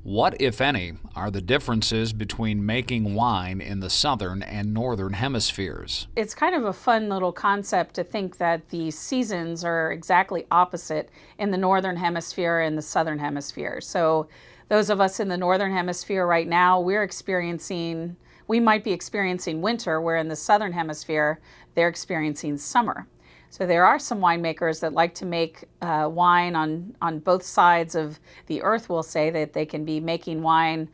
What, if any, are the differences between making wine in the southern and northern hemispheres? It's kind of a fun little concept to think that the seasons are exactly opposite in the northern hemisphere and the southern hemisphere. So those of us in the northern hemisphere right now, we might be experiencing winter, where in the southern hemisphere, they're experiencing summer. So there are some winemakers that like to make wine on both sides of the earth. Will say that they can be making wine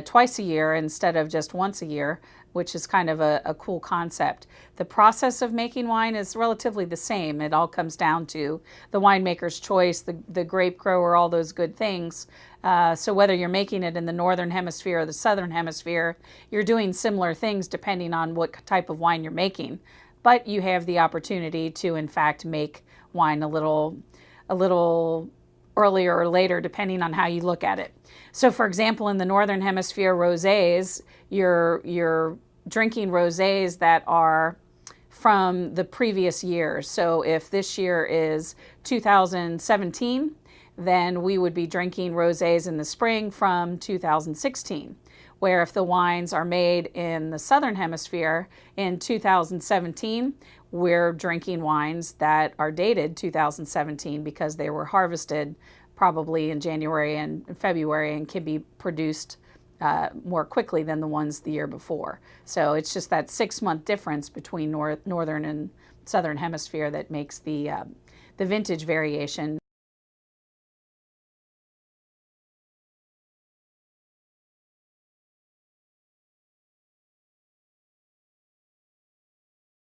twice a year instead of just once a year, which is kind of a cool concept. The process of making wine is relatively the same. It all comes down to the winemaker's choice, the grape grower, all those good things. So whether you're making it in the northern hemisphere or the southern hemisphere, you're doing similar things depending on what type of wine you're making. But you have the opportunity to, in fact, make wine a little earlier or later, depending on how you look at it. So, for example, in the northern hemisphere, rosés, you're drinking rosés that are from the previous year. So, if this year is 2017, then we would be drinking rosés in the spring from 2016. Where if the wines are made in the southern hemisphere in 2017, we're drinking wines that are dated 2017 because they were harvested probably in January and February and can be produced more quickly than the ones the year before. So it's just that 6-month difference between northern and southern hemisphere that makes the vintage variation.